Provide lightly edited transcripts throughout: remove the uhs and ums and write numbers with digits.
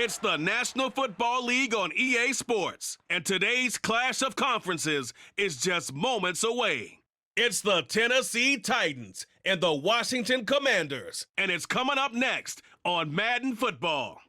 It's the National Football League on EA Sports, and today's clash of conferences is just moments away. It's the Tennessee Titans and the Washington Commanders, and it's coming up next on Madden Football.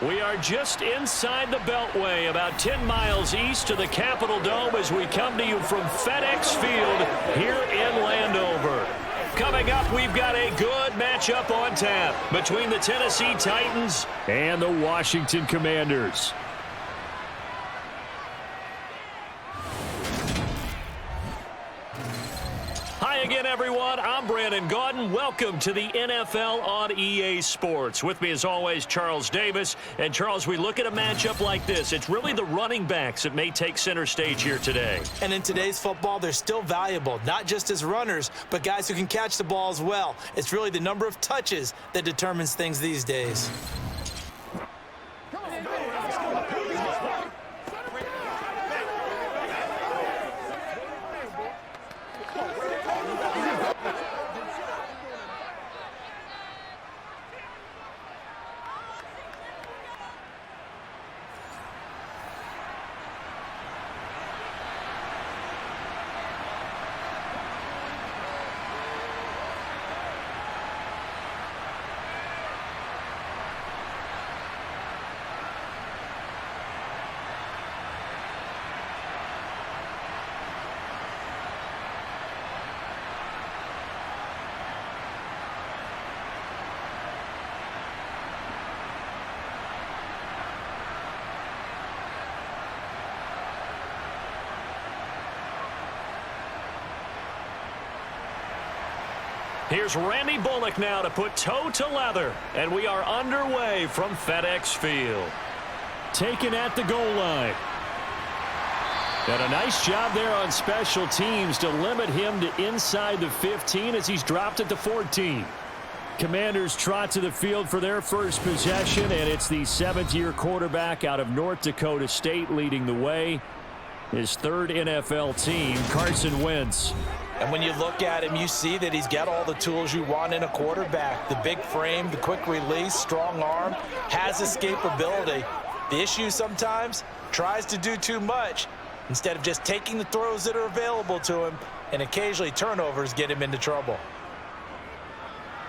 We are just inside the Beltway, about 10 miles east of the Capitol Dome as we come to you from FedEx Field here in Landover. Coming up, we've got a good matchup on tap between the Tennessee Titans and the Washington Commanders. Hi again, everyone. I'm Brandon Gaudin. Welcome to the NFL on EA Sports. With me, as always, Charles Davis. And, Charles, we look at a matchup like this. It's really the running backs that may take center stage here today. And in today's football, they're still valuable, not just as runners, but guys who can catch the ball as well. It's really the number of touches that determines things these days. Here's Randy Bullock now to put toe to leather, and we are underway from FedEx Field. Taken at the goal line. And a nice job there on special teams to limit him to inside the 15 as he's dropped at the 14. Commanders trot to the field for their first possession, and it's the seventh-year quarterback out of North Dakota State leading the way. His third NFL team, Carson Wentz. And when you look at him, you see that he's got all the tools you want in a quarterback. The big frame, the quick release, strong arm, has escapability. The issue sometimes, tries to do too much instead of just taking the throws that are available to him, and occasionally turnovers get him into trouble.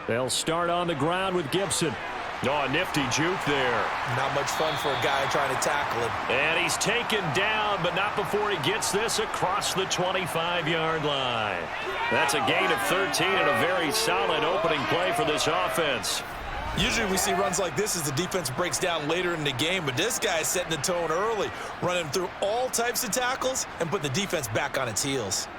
They'll start on the ground with Gibson. Oh, a nifty juke there. Not much fun for a guy trying to tackle him. And he's taken down, but not before he gets this across the 25-yard line. That's a gain of 13 and a very solid opening play for this offense. Usually we see runs like this as the defense breaks down later in the game, but this guy's setting the tone early, running through all types of tackles and put the defense back on its heels.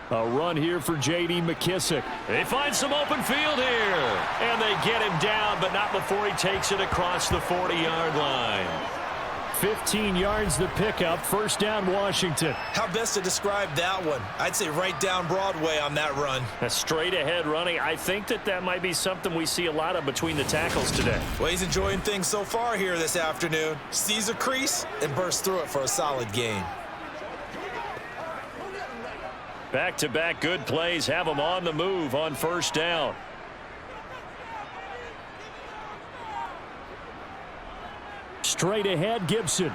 A run here for J.D. McKissick. They find some open field here. And they get him down, but not before he takes it across the 40-yard line. 15 yards the pickup. First down, Washington. How best to describe that one? I'd say right down Broadway on that run. A straight-ahead running. I think that might be something we see a lot of between the tackles today. Well, he's enjoying things so far here this afternoon. Sees a crease and bursts through it for a solid gain. Back-to-back good plays have them on the move on first down. Straight ahead, Gibson.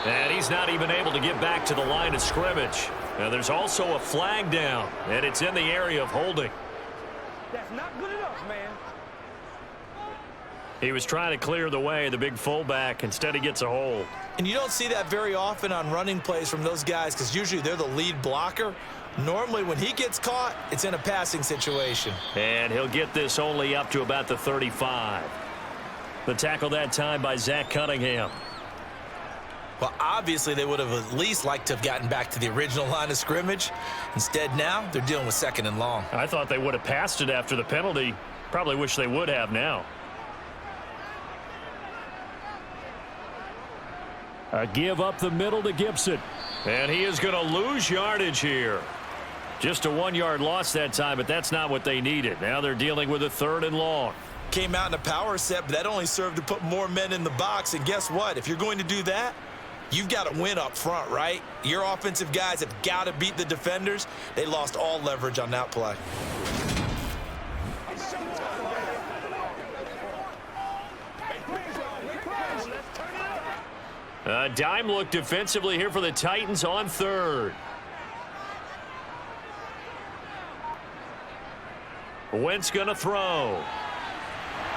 And he's not even able to get back to the line of scrimmage. Now there's also a flag down, and it's in the area of holding. That's not good enough, man. He was trying to clear the way, the big fullback. Instead, he gets a hold. And you don't see that very often on running plays from those guys because usually they're the lead blocker. Normally, when he gets caught, it's in a passing situation. And he'll get this only up to about the 35. The tackle that time by Zach Cunningham. Well, obviously, they would have at least liked to have gotten back to the original line of scrimmage. Instead, now, they're dealing with second and long. I thought they would have passed it after the penalty. Probably wish they would have now. A give up the middle to Gibson. And he is going to lose yardage here. Just a 1-yard loss that time, but that's not what they needed. Now they're dealing with a 3rd and long. Came out in a power set, but that only served to put more men in the box. And guess what? If you're going to do that, you've got to win up front, right? Your offensive guys have got to beat the defenders. They lost all leverage on that play. A dime look defensively here for the Titans on 3rd. Wentz going to throw.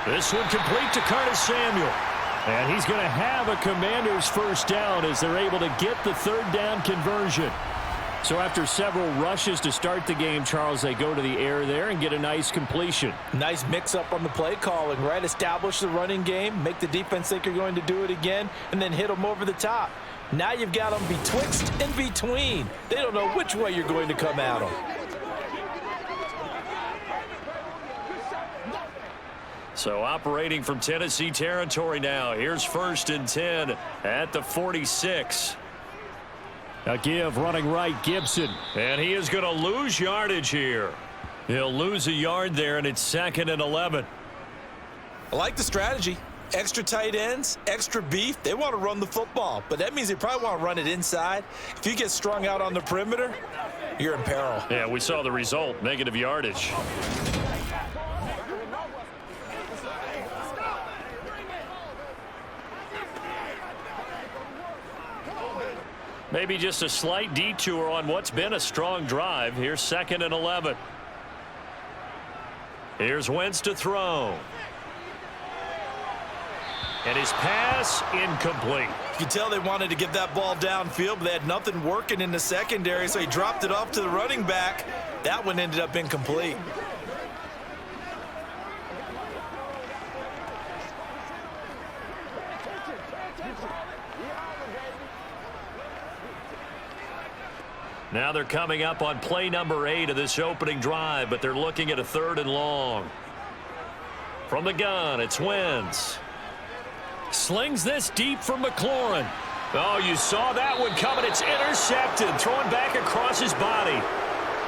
This one complete to Curtis Samuel. And he's going to have a Commanders first down as they're able to get the 3rd down conversion. So after several rushes to start the game, Charles, they go to the air there and get a nice completion. Nice mix-up on the play calling, right? Establish the running game, make the defense think you're going to do it again, and then hit them over the top. Now you've got them betwixt and between. They don't know which way you're going to come at them. So operating from Tennessee territory now. Here's 1st and 10 at the 46. A give running right, Gibson. And he is going to lose yardage here. He'll lose a yard there, and it's 2nd and 11. I like the strategy. Extra tight ends, extra beef. They want to run the football, but that means they probably want to run it inside. If you get strung out on the perimeter, you're in peril. Yeah, we saw the result, negative yardage. Maybe just a slight detour on what's been a strong drive. Here's 2nd and 11. Here's Wentz to throw. And his pass incomplete. You can tell they wanted to get that ball downfield, but they had nothing working in the secondary, so he dropped it off to the running back. That one ended up incomplete. Now they're coming up on play number 8 of this opening drive, but they're looking at a 3rd and long. From the gun, it's Wentz. Slings this deep for McLaurin. Oh, you saw that one coming. It's intercepted. Thrown back across his body.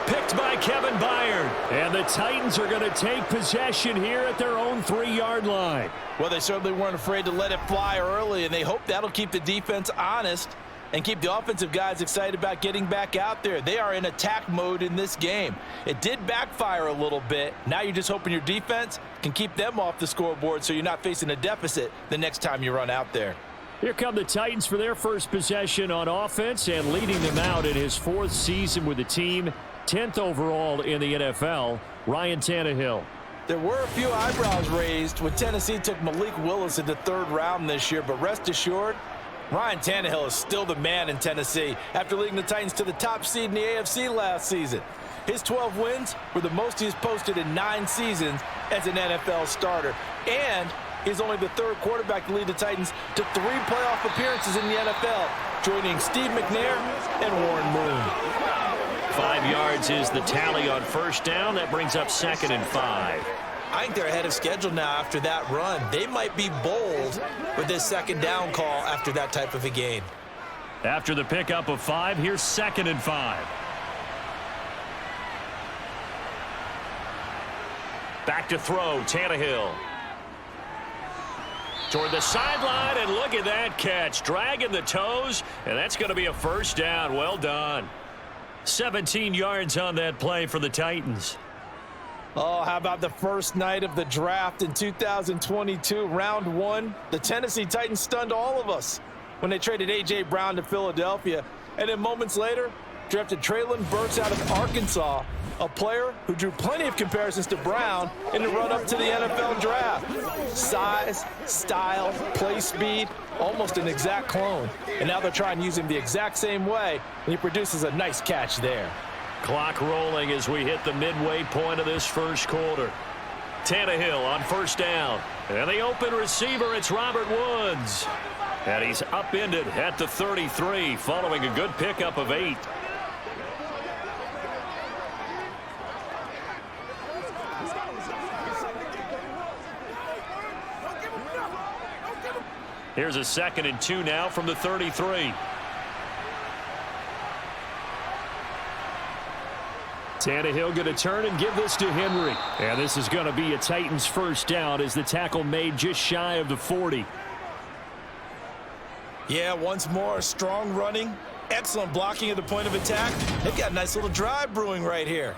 Picked by Kevin Byard. And the Titans are going to take possession here at their own 3-yard line. Well, they certainly weren't afraid to let it fly early, and they hope that'll keep the defense honest and keep the offensive guys excited about getting back out there. They are in attack mode in this game. It did backfire a little bit. Now you're just hoping your defense can keep them off the scoreboard so you're not facing a deficit the next time you run out there. Here come the Titans for their first possession on offense, and leading them out in his 4th season with the team, 10th overall in the NFL, Ryan Tannehill. There were a few eyebrows raised when Tennessee took Malik Willis in the 3rd round this year, but rest assured, Ryan Tannehill is still the man in Tennessee after leading the Titans to the top seed in the AFC last season. His 12 wins were the most he's posted in 9 seasons as an NFL starter. And he's only the 3rd quarterback to lead the Titans to 3 playoff appearances in the NFL, joining Steve McNair and Warren Moon. 5 yards is the tally on 1st down. That brings up 2nd and 5. I think they're ahead of schedule now after that run. They might be bold with this 2nd down call after that type of a gain. After the pickup of 5, here's 2nd and 5. Back to throw, Tannehill. Toward the sideline, and look at that catch. Dragging the toes, and that's going to be a 1st down. Well done. 17 yards on that play for the Titans. Oh, how about the first night of the draft in 2022, round 1? The Tennessee Titans stunned all of us when they traded A.J. Brown to Philadelphia. And then moments later, drafted Treylon Burks out of Arkansas, a player who drew plenty of comparisons to Brown in the run-up to the NFL draft. Size, style, play speed, almost an exact clone. And now they're trying to use him the exact same way, and he produces a nice catch there. Clock rolling as we hit the midway point of this 1st quarter. Tannehill on 1st down. And the open receiver, it's Robert Woods. And he's upended at the 33 following a good pickup of 8. Here's a 2nd and 2 now from the 33. Tannehill going to turn and give this to Henry. And this is going to be a Titans first down as the tackle made just shy of the 40. Yeah, once more, strong running, excellent blocking at the point of attack. They've got a nice little drive brewing right here.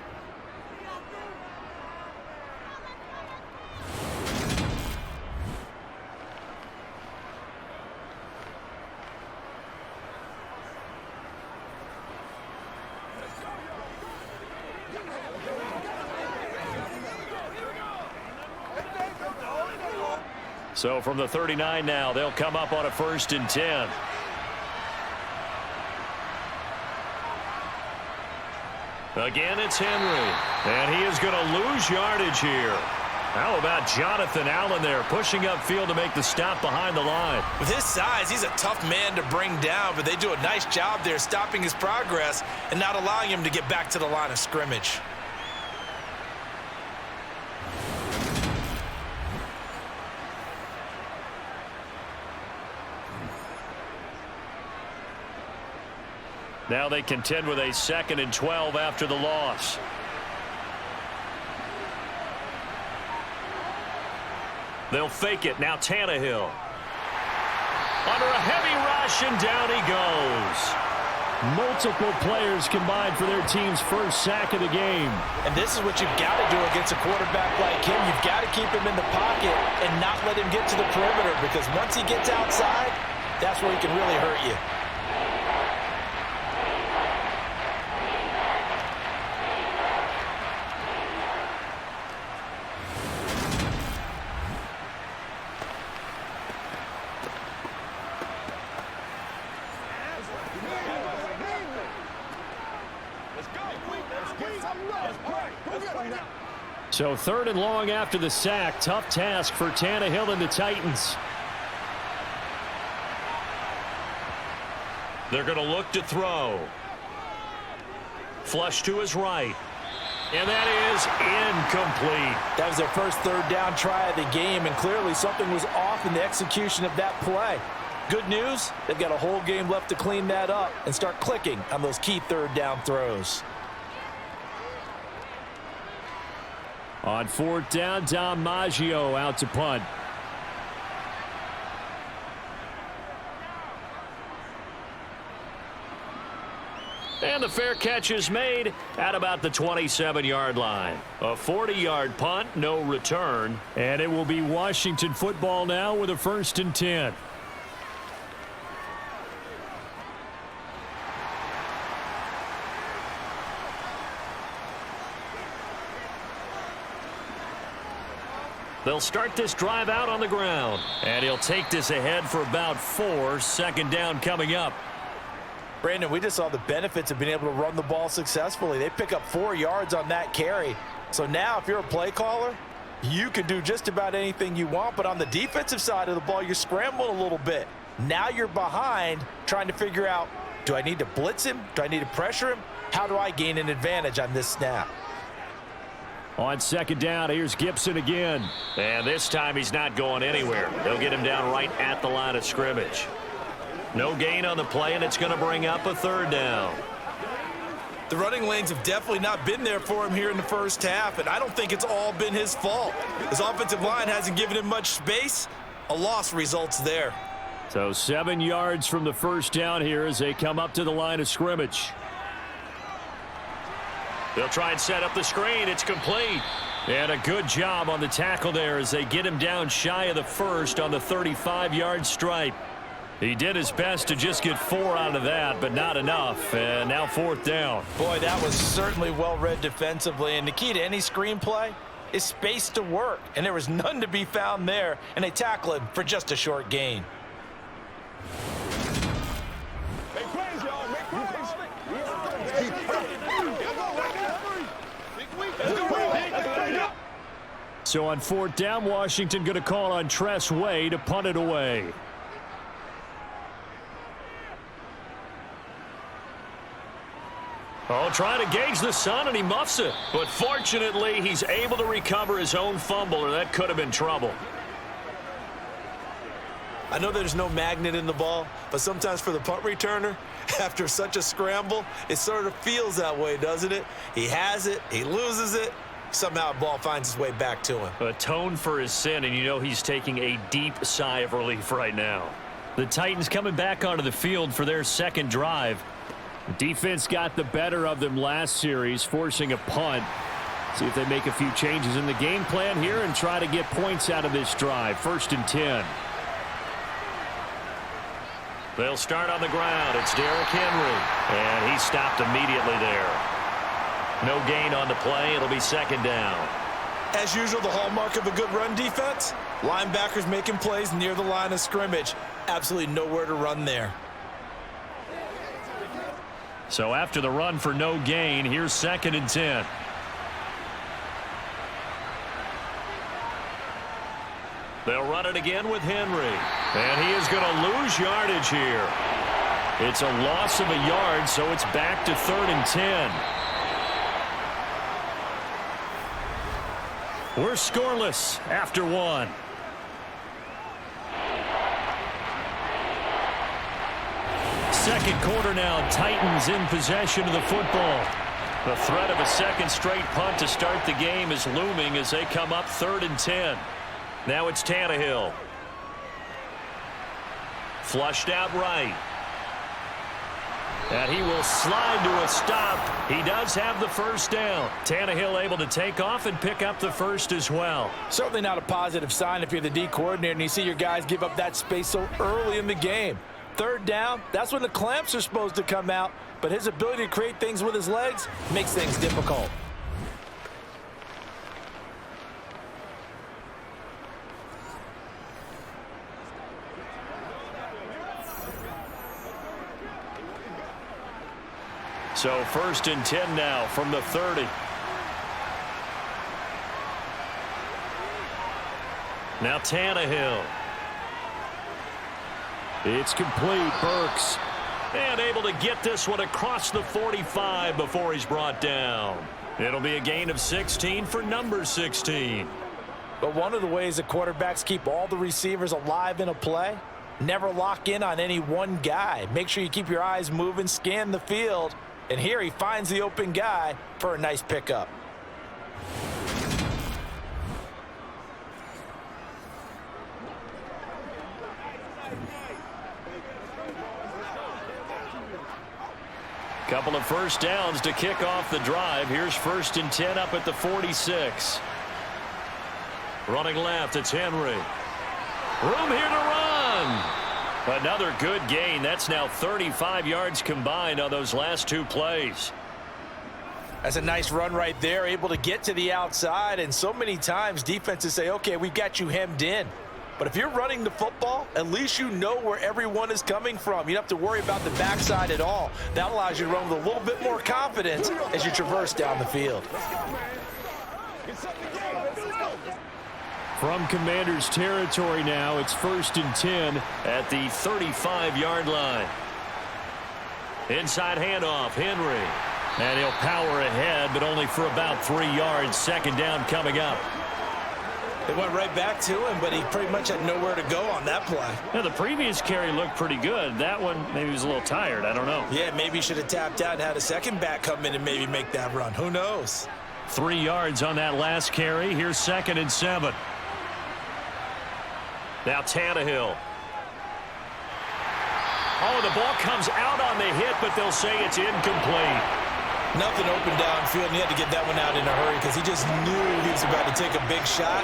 So from the 39 now, they'll come up on a 1st and 10. Again, it's Henry. And he is going to lose yardage here. How about Jonathan Allen there pushing upfield to make the stop behind the line? With his size, he's a tough man to bring down, but they do a nice job there stopping his progress and not allowing him to get back to the line of scrimmage. Now they contend with a 2nd and 12 after the loss. They'll fake it. Now Tannehill. Under a heavy rush, and down he goes. Multiple players combined for their team's first sack of the game. And this is what you've got to do against a quarterback like him. You've got to keep him in the pocket and not let him get to the perimeter, because once he gets outside, that's where he can really hurt you. So 3rd and long after the sack. Tough task for Tannehill and the Titans. They're going to look to throw. Flush to his right. And that is incomplete. That was their first 3rd down try of the game, and clearly something was off in the execution of that play. Good news, they've got a whole game left to clean that up and start clicking on those key 3rd down throws. On 4th down, Dom Maggio out to punt. And the fair catch is made at about the 27-yard line. A 40-yard punt, no return. And it will be Washington football now with a 1st and 10. They'll start this drive out on the ground. And he'll take this ahead for about 4. 2nd down coming up. Brandon, we just saw the benefits of being able to run the ball successfully. They pick up 4 yards on that carry. So now if you're a play caller, you can do just about anything you want. But on the defensive side of the ball, you're scrambling a little bit. Now you're behind trying to figure out, do I need to blitz him? Do I need to pressure him? How do I gain an advantage on this snap? On 2nd down, here's Gibson again. And this time he's not going anywhere. They'll get him down right at the line of scrimmage. No gain on the play, and it's going to bring up a 3rd down. The running lanes have definitely not been there for him here in the first half, and I don't think it's all been his fault. His offensive line hasn't given him much space. A loss results there. So 7 yards from the 1st down here as they come up to the line of scrimmage. They'll try and set up the screen. It's complete. And a good job on the tackle there as they get him down shy of the 1st on the 35-yard stripe. He did his best to just get 4 out of that, but not enough. And now 4th down. Boy, that was certainly well read defensively. And the key to any screenplay is space to work. And there was none to be found there. And they tackle him for just a short gain. Make plays, y'all. Make plays. So on 4th down, Washington going to call on Tress Way to punt it away. Oh, trying to gauge the sun, and he muffs it. But fortunately, he's able to recover his own fumble, or that could have been trouble. I know there's no magnet in the ball, but sometimes for the punt returner, after such a scramble, it sort of feels that way, doesn't it? He has it, he loses it, somehow the ball finds its way back to him. Atone for his sin, and you know he's taking a deep sigh of relief right now. The Titans coming back onto the field for their second drive. Defense got the better of them last series, forcing a punt. See if they make a few changes in the game plan here and try to get points out of this drive. 1st and 10. They'll start on the ground. It's Derrick Henry, and he stopped immediately there. No gain on the play. It'll be 2nd down. As usual, the hallmark of a good run defense, linebackers making plays near the line of scrimmage. Absolutely nowhere to run there. So after the run for no gain, here's 2nd and 10. They'll run it again with Henry. And he is going to lose yardage here. It's a loss of a yard, so it's back to 3rd and 10. We're scoreless after 1. Second quarter now, Titans in possession of the football. The threat of a second straight punt to start the game is looming as they come up 3rd and 10. Now it's Tannehill. Flushed out right. And he will slide to a stop. He does have the first down. Tannehill able to take off and pick up the first as well. Certainly not a positive sign if you're the D coordinator and you see your guys give up that space so early in the game. 3rd down, that's when the clamps are supposed to come out, but his ability to create things with his legs makes things difficult. So 1st and 10 now from the 30. Now Tannehill. It's complete. Burks. And able to get this one across the 45 before he's brought down. It'll be a gain of 16 for number 16. But one of the ways that quarterbacks keep all the receivers alive in a play, never lock in on any one guy. Make sure you keep your eyes moving, scan the field. And here he finds the open guy for a nice pickup. Couple of first downs to kick off the drive. Here's 1st and 10 up at the 46. Running left, it's Henry. Room here to run. Another good gain. That's now 35 yards combined on those last 2 plays. That's a nice run right there, able to get to the outside. And so many times defenses say, okay, we've got you hemmed in. But if you're running the football, at least you know where everyone is coming from. You don't have to worry about the backside at all. That allows you to run with a little bit more confidence as you traverse down the field. From Commanders territory now, it's 1st and 10 at the 35-yard line. Inside handoff, Henry. And he'll power ahead, but only for about 3 yards. 2nd down coming up. They went right back to him, but he pretty much had nowhere to go on that play. Yeah, the previous carry looked pretty good. That one, maybe he was a little tired. I don't know. Yeah, maybe he should have tapped out and had a second back come in and maybe make that run. Who knows? 3 yards on that last carry. Here's 2nd and 7. Now Tannehill. Oh, the ball comes out on the hit, but they'll say it's incomplete. Nothing open downfield, and he had to get that one out in a hurry because he just knew he was about to take a big shot.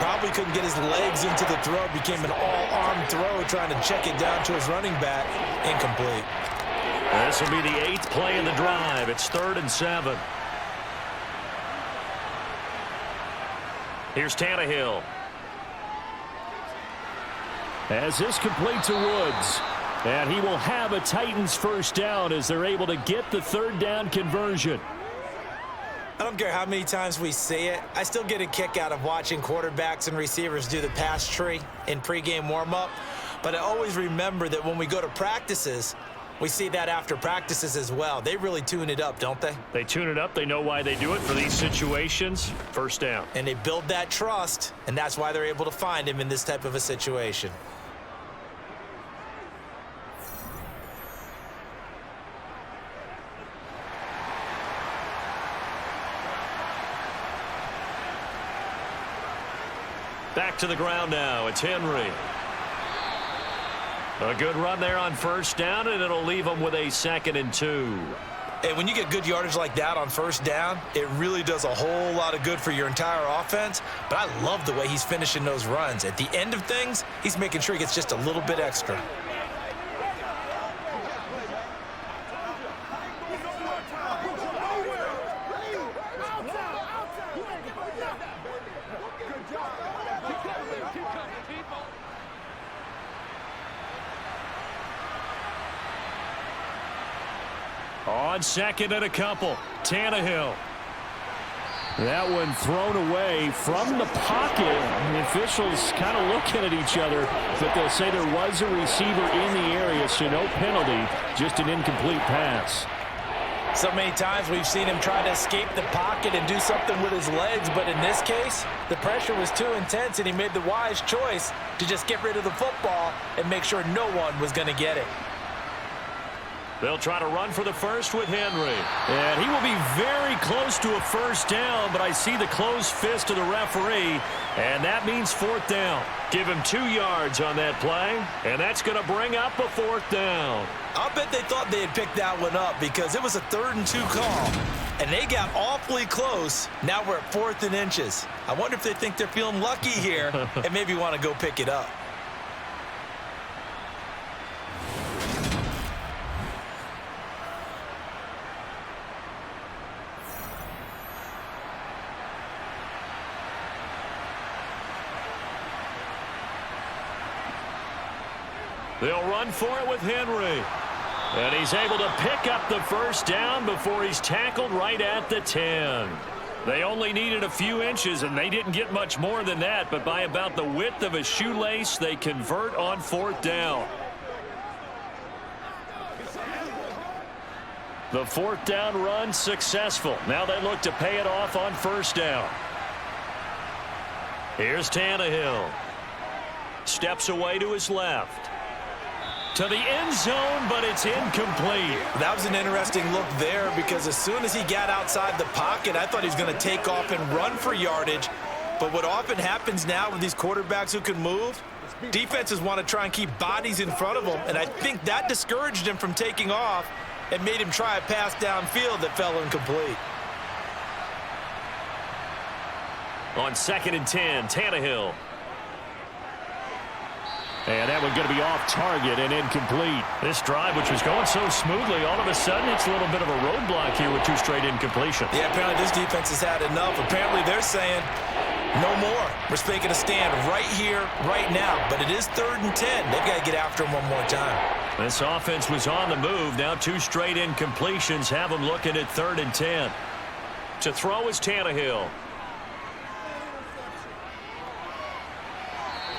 Probably couldn't get his legs into the throw. Became an all-arm throw, trying to check it down to his running back. Incomplete. This will be the 8th play of the drive. It's 3rd and 7. Here's Tannehill. As this complete to Woods. And he will have a Titans first down as they're able to get the 3rd down conversion. I don't care how many times we say it. I still get a kick out of watching quarterbacks and receivers do the pass tree in pregame warm-up. But I always remember that when we go to practices, we see that after practices as well. They really tune it up, don't they? They tune it up. They know why they do it for these situations. First down. And they build that trust, and that's why they're able to find him in this type of a situation. Back to the ground now. It's Henry. A good run there on first down, and it'll leave them with a 2nd and 2. And when you get good yardage like that on first down, it really does a whole lot of good for your entire offense. But I love the way he's finishing those runs. At the end of things, he's making sure he gets just a little bit extra. On 2nd and a couple, Tannehill. That one thrown away from the pocket. The officials kind of looking at each other, but they'll say there was a receiver in the area, so no penalty, just an incomplete pass. So many times we've seen him try to escape the pocket and do something with his legs, but in this case, the pressure was too intense, and he made the wise choice to just get rid of the football and make sure no one was going to get it. They'll try to run for the first with Henry. And he will be very close to a first down, but I see the closed fist of the referee, and that means 4th down. Give him 2 yards on that play, and that's going to bring up a 4th down. I'll bet they thought they had picked that one up because it was a 3rd and 2 call, and they got awfully close. Now we're at 4th and inches. I wonder if they think they're feeling lucky here and maybe want to go pick it up. They'll run for it with Henry. And he's able to pick up the first down before he's tackled right at the 10. They only needed a few inches, and they didn't get much more than that, but by about the width of a shoelace, they convert on 4th down. The 4th down run successful. Now they look to pay it off on first down. Here's Tannehill. Steps away to his left. To the end zone, but it's incomplete. That was an interesting look there because as soon as he got outside the pocket, I thought he was going to take off and run for yardage. But what often happens now with these quarterbacks who can move, defenses want to try and keep bodies in front of them, and I think that discouraged him from taking off and made him try a pass downfield that fell incomplete. On 2nd and 10, Tannehill. And that one going to be off target and incomplete. This drive, which was going so smoothly, all of a sudden it's a little bit of a roadblock here with 2 straight incompletions. Yeah, apparently this defense has had enough. Apparently they're saying, no more. We're making a stand right here, right now. But it is 3rd and 10. They've got to get after him one more time. This offense was on the move. Now 2 straight incompletions have them looking at 3rd and 10. To throw is Tannehill.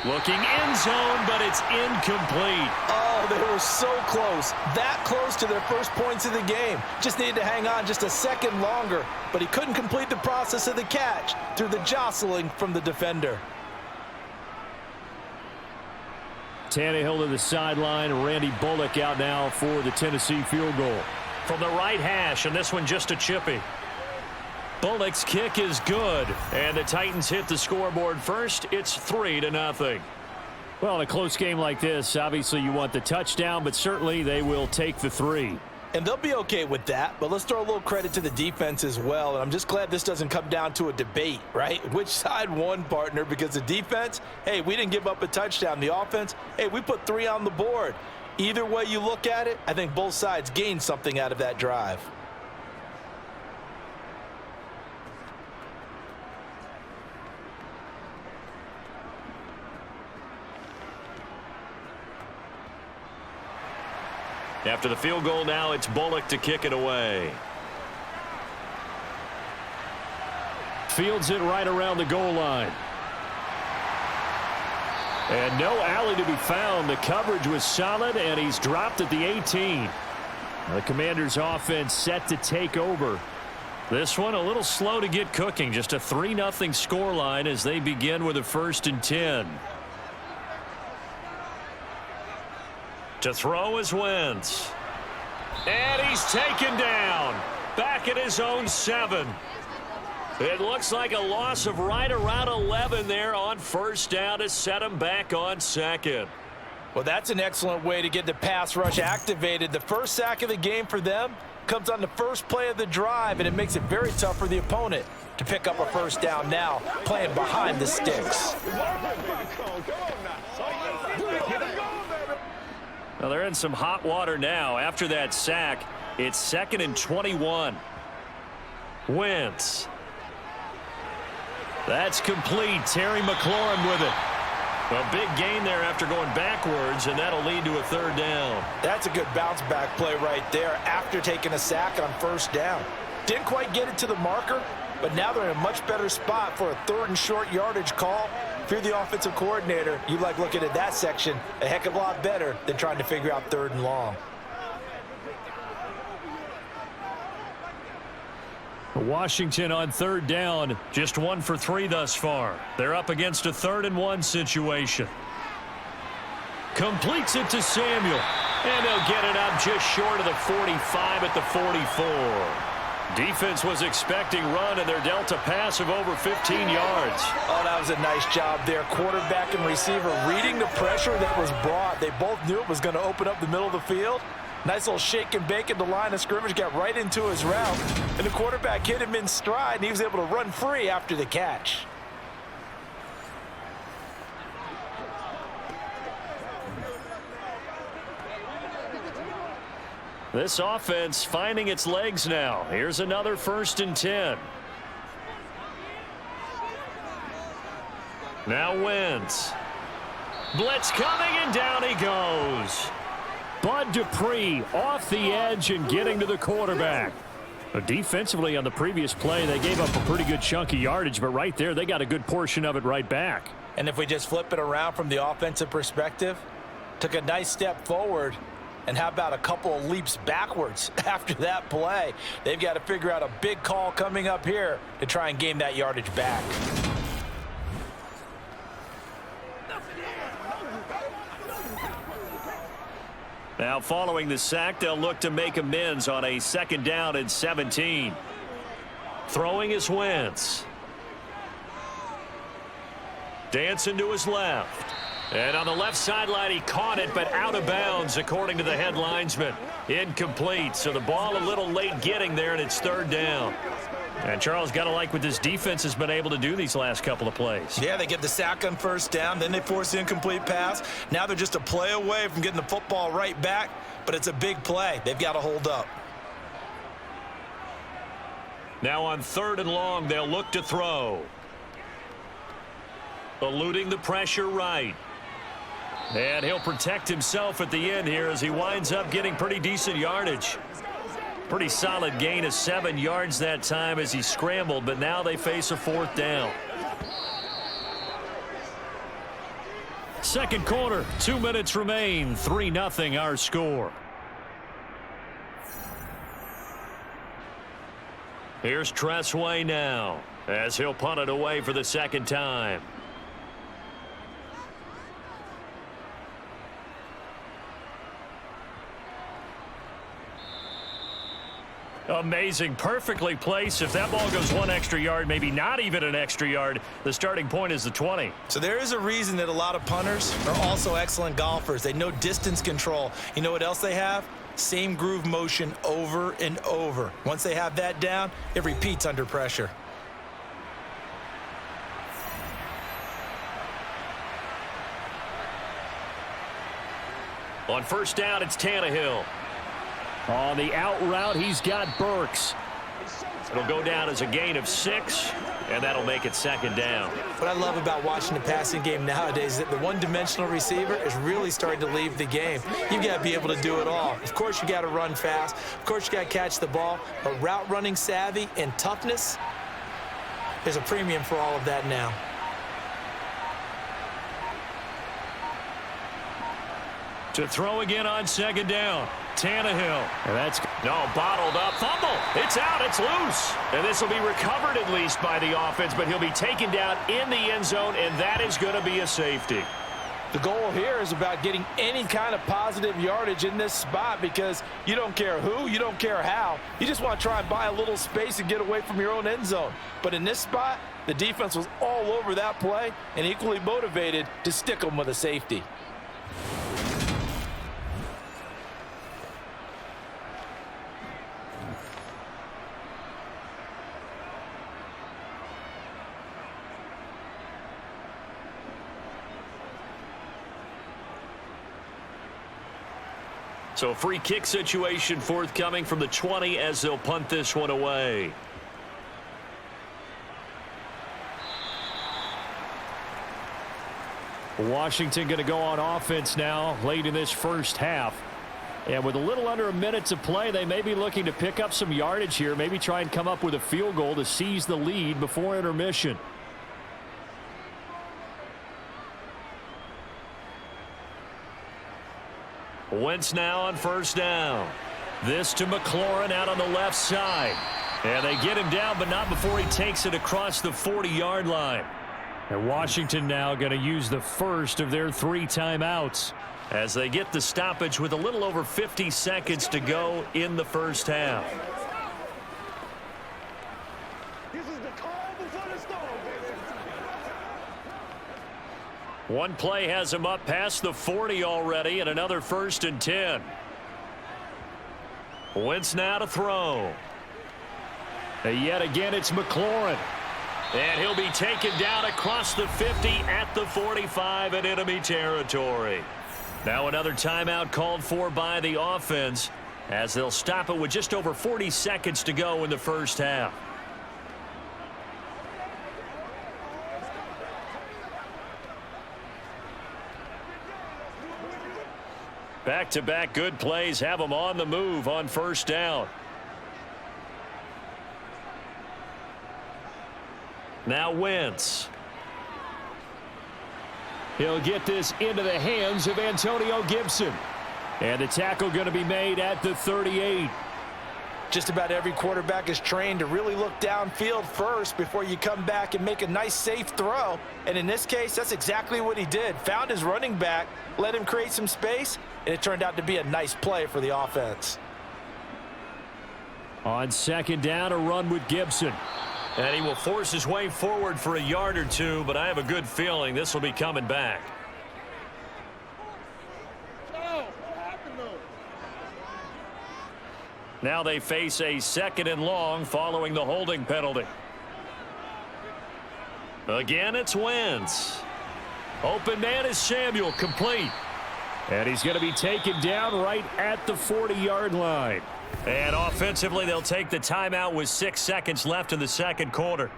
Looking end zone, but it's incomplete. Oh, they were so close. That close to their first points of the game. Just needed to hang on just a second longer, but he couldn't complete the process of the catch through the jostling from the defender. Tannehill to the sideline. Randy Bullock out now for the Tennessee field goal. From the right hash, and this one just a chippy. Bullock's kick is good, and the Titans hit the scoreboard first. It's 3-0. Well, in a close game like this, obviously you want the touchdown, but certainly they will take the 3. And they'll be okay with that, but let's throw a little credit to the defense as well. And I'm just glad this doesn't come down to a debate, right? Which side won, partner? Because the defense, hey, we didn't give up a touchdown. The offense, hey, we put 3 on the board. Either way you look at it, I think both sides gained something out of that drive. After the field goal now, it's Bullock to kick it away. Fields it right around the goal line. And no alley to be found. The coverage was solid, and he's dropped at the 18. The Commanders' offense set to take over. This one a little slow to get cooking. Just a 3-0 scoreline as they begin with a 1st and 10. To throw is Wentz. And he's taken down. Back at his own 7. It looks like a loss of right around 11 there on first down to set him back on second. Well, that's an excellent way to get the pass rush activated. The first sack of the game for them comes on the first play of the drive, and it makes it very tough for the opponent to pick up a first down now, playing behind the sticks. Well, they're in some hot water now. After that sack, it's 2nd and 21. Wentz. That's complete. Terry McLaurin with it. A big gain there after going backwards, and that'll lead to a 3rd down. That's a good bounce-back play right there after taking a sack on first down. Didn't quite get it to the marker, but now they're in a much better spot for a 3rd and short yardage call. If you're the offensive coordinator, you like looking at that section a heck of a lot better than trying to figure out 3rd and long. Washington on 3rd down, just 1 for 3 thus far. They're up against a 3rd and 1 situation. Completes it to Samuel, and they'll get it up just short of the 45 at the 44. Defense was expecting run, and they're dealt a pass of over 15 yards. Oh, that was a nice job there. Quarterback and receiver reading the pressure that was brought. They both knew it was going to open up the middle of the field. Nice little shake and bake at the line of scrimmage, got right into his route, and the quarterback hit him in stride, and he was able to run free after the catch. This offense finding its legs now. Here's another 1st and 10. Now Wentz. Blitz coming, and down he goes. Bud Dupree off the edge and getting to the quarterback. Defensively on the previous play, they gave up a pretty good chunk of yardage, but right there, they got a good portion of it right back. And if we just flip it around from the offensive perspective, took a nice step forward, and how about a couple of leaps backwards after that play? They've got to figure out a big call coming up here to try and gain that yardage back. Now following the sack, they'll look to make amends on a 2nd down and 17. Throwing is Wentz. Dancing to his left. And on the left sideline, he caught it, but out of bounds, according to the head linesman. Incomplete, so the ball a little late getting there, and it's 3rd down. And Charles, got to like what this defense has been able to do these last couple of plays. Yeah, they get the sack on first down, then they force the incomplete pass. Now they're just a play away from getting the football right back, but it's a big play. They've got to hold up. Now on 3rd and long, they'll look to throw. Eluding the pressure right. And he'll protect himself at the end here as he winds up getting pretty decent yardage. Pretty solid gain of 7 yards that time as he scrambled, but now they face a 4th down. Second quarter, 2 minutes remain, 3-0 our score. Here's Tressway now as he'll punt it away for the 2nd time. Amazing, perfectly placed. If that ball goes 1 extra yard, maybe not even an extra yard, the starting point is the 20. So there is a reason that a lot of punters are also excellent golfers. They know distance control. You know what else they have? Same groove motion over and over. Once they have that down, it repeats under pressure. On first down, it's Tannehill. On the out route, he's got Burks. It'll go down as a gain of 6, and that'll make it 2nd down. What I love about watching the passing game nowadays is that the one-dimensional receiver is really starting to leave the game. You've got to be able to do it all. Of course, you got to run fast. Of course, you got to catch the ball. But route running savvy and toughness, there's a premium for all of that now. To throw again on 2nd down. Tannehill. And that's bottled up. Fumble. It's out. It's loose. And this will be recovered at least by the offense, but he'll be taken down in the end zone, and that is going to be a safety. The goal here is about getting any kind of positive yardage in this spot because you don't care who, you don't care how. You just want to try and buy a little space and get away from your own end zone. But in this spot, the defense was all over that play and equally motivated to stick them with a safety. So a free kick situation forthcoming from the 20 as they'll punt this one away. Washington going to go on offense now late in this first half. And with a little under a minute to play, they may be looking to pick up some yardage here, maybe try and come up with a field goal to seize the lead before intermission. Wentz now on first down. This to McLaurin out on the left side. And they get him down, but not before he takes it across the 40-yard line. And Washington now going to use the first of their 3 timeouts as they get the stoppage with a little over 50 seconds to go in the first half. This is the calm before the storm, baby. One play has him up past the 40 already, and another 1st and 10. Wentz now to throw. And yet again, it's McLaurin. And he'll be taken down across the 50 at the 45 in enemy territory. Now another timeout called for by the offense as they'll stop it with just over 40 seconds to go in the first half. Back-to-back good plays have them on the move on first down. Now Wentz. He'll get this into the hands of Antonio Gibson. And the tackle going to be made at the 38. Just about every quarterback is trained to really look downfield first before you come back and make a nice safe throw. And in this case, that's exactly what he did. Found his running back, let him create some space, and it turned out to be a nice play for the offense. On second down, a run with Gibson. And he will force his way forward for a yard or two, but I have a good feeling this will be coming back. Now they face a 2nd and long following the holding penalty. Again, it's Wentz. Open man is Samuel, complete. And he's going to be taken down right at the 40-yard line. And offensively, they'll take the timeout with 6 seconds left in the second quarter.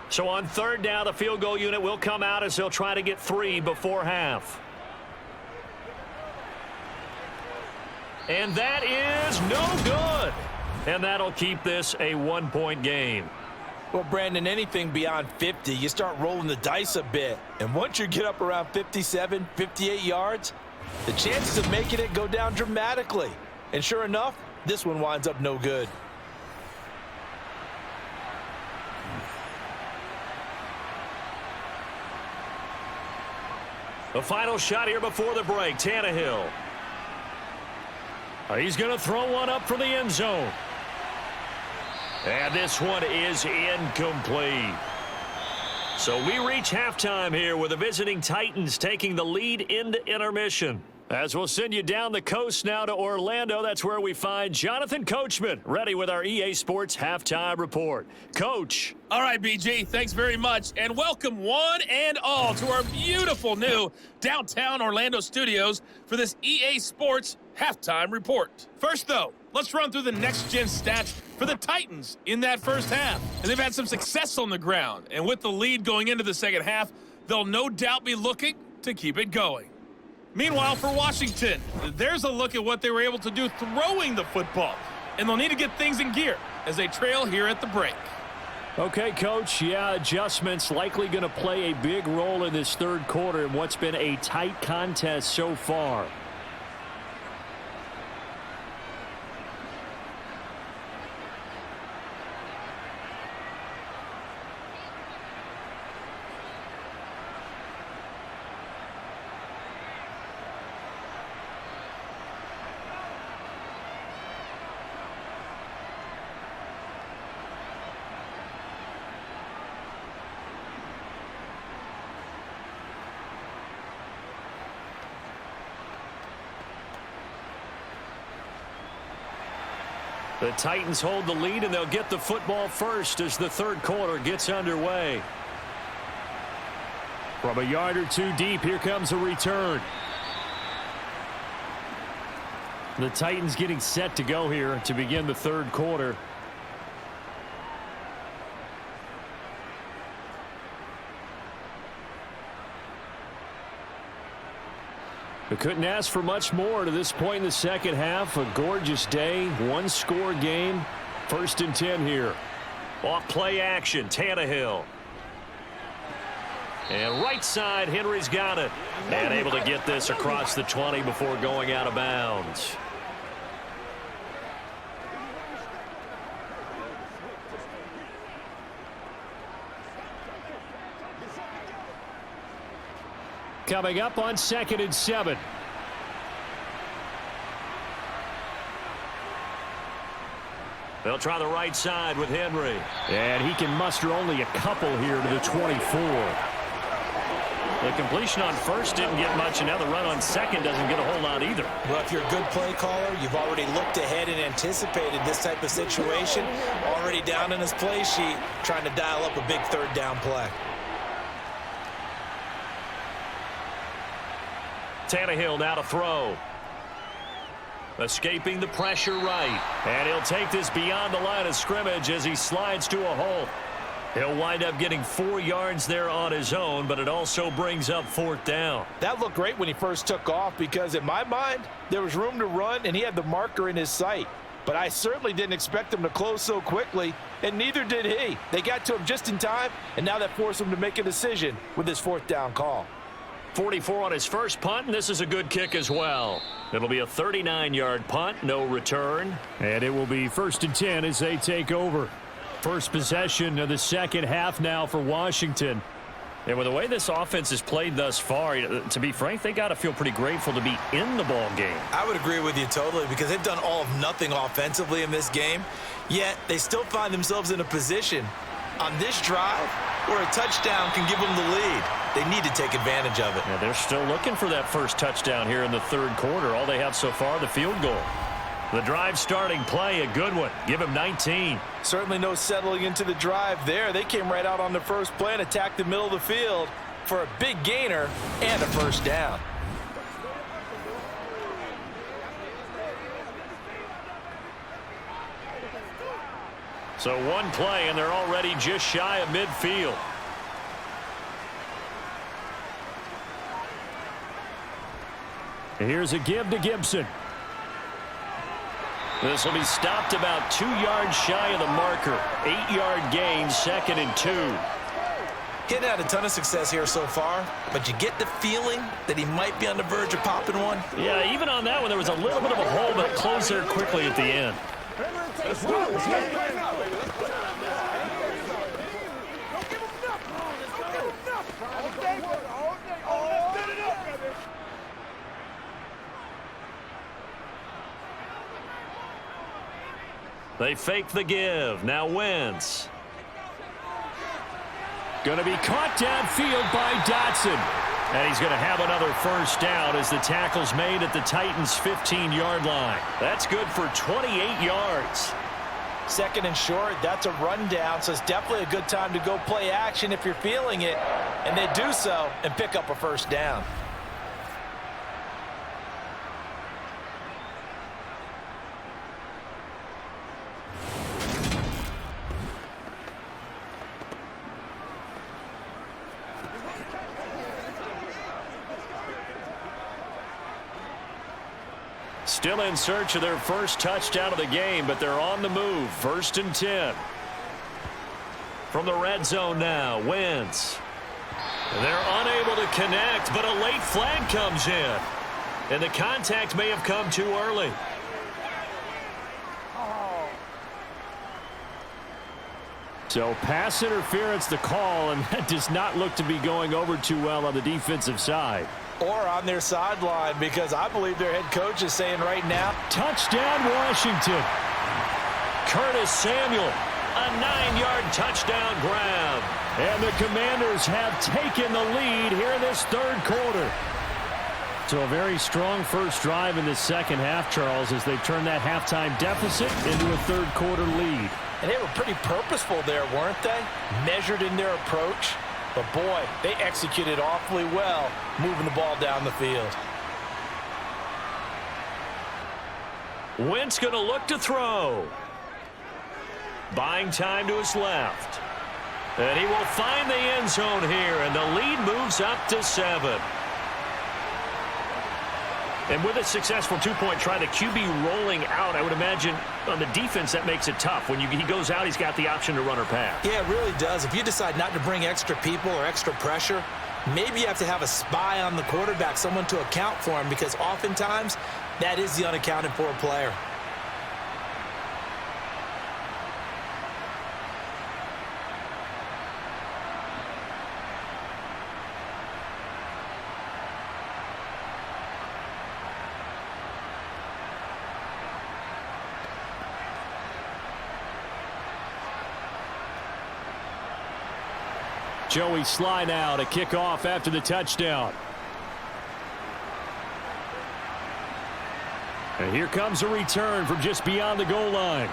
So on third down, the field goal unit will come out as they'll try to get 3 before half. And that is no good. And that'll keep this a 1-point game. Well, Brandon, anything beyond 50, you start rolling the dice a bit. And once you get up around 57, 58 yards, the chances of making it go down dramatically. And sure enough, this one winds up no good. The final shot here before the break, Tannehill. He's going to throw one up from the end zone. And this one is incomplete. So we reach halftime here with the visiting Titans taking the lead into intermission. As we'll send you down the coast now to Orlando, that's where we find Jonathan Coachman ready with our EA Sports Halftime Report. Coach. All right, BG, thanks very much, and welcome one and all to our beautiful new downtown Orlando studios for this EA Sports Halftime Report. First, though, let's run through the next-gen stats for the Titans in that first half. And they've had some success on the ground, and with the lead going into the second half, they'll no doubt be looking to keep it going. Meanwhile, for Washington, there's a look at what they were able to do throwing the football, and they'll need to get things in gear as they trail here at the break. Okay, Coach, yeah, adjustments likely going to play a big role in this third quarter in what's been a tight contest so far. The Titans hold the lead, and they'll get the football first as the third quarter gets underway. From a yard or two deep, here comes a return. The Titans getting set to go here to begin the third quarter. We couldn't ask for much more to this point in the second half. A gorgeous day, one-score game. 1st and 10 here. Off play action, Tannehill. And right side, Henry's got it. And able to get this across the 20 before going out of bounds. Coming up on 2nd and 7. They'll try the right side with Henry. And he can muster only a couple here to the 24. The completion on first didn't get much, and now the run on second doesn't get a whole lot either. Well, if you're a good play caller, you've already looked ahead and anticipated this type of situation. Already down in his play sheet, trying to dial up a big third down play. Tannehill now to throw. Escaping the pressure right. And he'll take this beyond the line of scrimmage as he slides to a hole. He'll wind up getting 4 yards there on his own, but it also brings up 4th down. That looked great when he first took off because, in my mind, there was room to run and he had the marker in his sight. But I certainly didn't expect him to close so quickly, and neither did he. They got to him just in time, and now that forced him to make a decision with his 4th down call. 44 on his first punt, and this is a good kick as well. It'll be a 39-yard punt, no return. And it will be 1st and 10 as they take over. First possession of the second half now for Washington. And with the way this offense has played thus far, to be frank, they got to feel pretty grateful to be in the ball game. I would agree with you totally because they've done all of nothing offensively in this game, yet they still find themselves in a position on this drive where a touchdown can give them the lead. They need to take advantage of it. Yeah, they're still looking for that first touchdown here in the third quarter. All they have so far, the field goal. The drive starting play, a good one. Give him 19. Certainly no settling into the drive there. They came right out on the first play and attacked the middle of the field for a big gainer and a first down. So one play, and they're already just shy of midfield. Here's a give to Gibson. This will be stopped about 2 yards shy of the marker. 8-yard gain, 2nd and 2. Getting had a ton of success here so far, but you get the feeling that he might be on the verge of popping one. Yeah, even on that one, there was a little bit of a hole, but it closed there quickly at the end. They fake the give. Now Wentz. Going to be caught downfield by Dotson. And he's going to have another first down as the tackle's made at the Titans' 15-yard line. That's good for 28 yards. 2nd and short, that's a rundown, so it's definitely a good time to go play action if you're feeling it. And they do so and pick up a first down. Still in search of their first touchdown of the game, but they're on the move. 1st and 10. From the red zone now, Wentz. They're unable to connect, but a late flag comes in. And the contact may have come too early. So pass interference the call, and that does not look to be going over too well on the defensive side. Or on their sideline, because I believe their head coach is saying right now, touchdown Washington. Curtis Samuel, a 9-yard touchdown grab. And the Commanders have taken the lead here in this third quarter. So a very strong first drive in the second half, Charles, as they turn that halftime deficit into a third quarter lead. And they were pretty purposeful there, weren't they? Measured in their approach. But, boy, they executed awfully well moving the ball down the field. Wentz going to look to throw. Buying time to his left. And he will find the end zone here, and the lead moves up to 7. And with a successful two-point try, the QB rolling out, I would imagine on the defense that makes it tough. When he goes out, he's got the option to run or pass. Yeah, it really does. If you decide not to bring extra people or extra pressure, maybe you have to have a spy on the quarterback, someone to account for him, because oftentimes that is the unaccounted for player. Joey Sly now to kick off after the touchdown. And here comes a return from just beyond the goal line.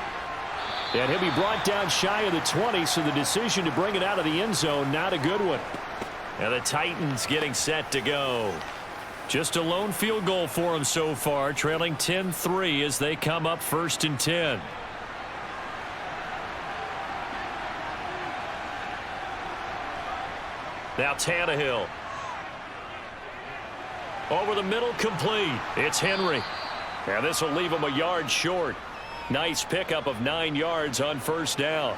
And he'll be brought down shy of the 20, so the decision to bring it out of the end zone, not a good one. And the Titans getting set to go. Just a lone field goal for them so far, trailing 10-3 as they come up 1st and 10. Now Tannehill. Over the middle, complete. It's Henry. And this will leave him a yard short. Nice pickup of 9 yards on first down.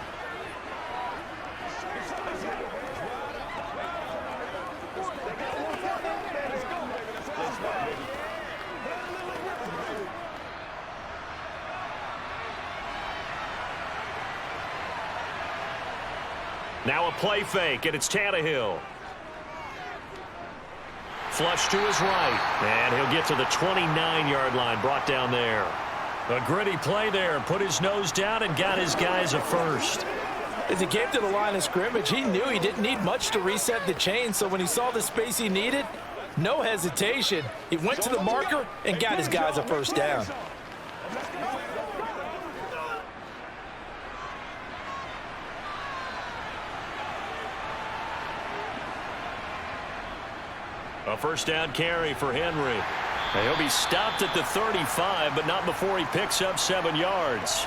Now a play fake, and it's Tannehill. Flush to his right, and he'll get to the 29-yard line, brought down there. A gritty play there, put his nose down and got his guys a first. As he came to the line of scrimmage, he knew he didn't need much to reset the chain, so when he saw the space he needed, no hesitation. He went to the marker and got his guys a first down. A first down carry for Henry. He'll be stopped at the 35, but not before he picks up 7 yards.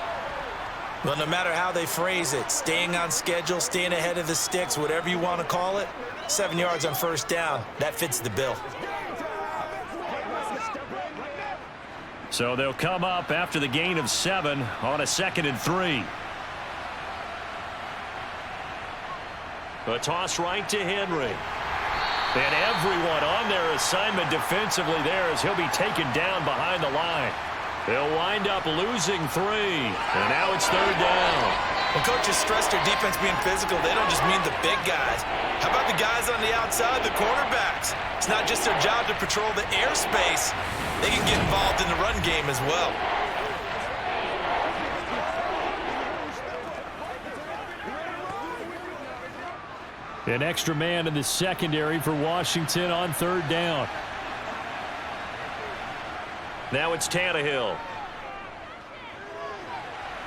Well, no matter how they phrase it, staying on schedule, staying ahead of the sticks, whatever you want to call it, 7 yards on first down, that fits the bill. So they'll come up after the gain of 7 on a 2nd and 3. A toss right to Henry. And everyone on their assignment defensively there as he'll be taken down behind the line. They'll wind up losing 3. And now it's 3rd down. When coaches stress their defense being physical, they don't just mean the big guys. How about the guys on the outside, the cornerbacks? It's not just their job to patrol the airspace. They can get involved in the run game as well. An extra man in the secondary for Washington on 3rd down. Now it's Tannehill.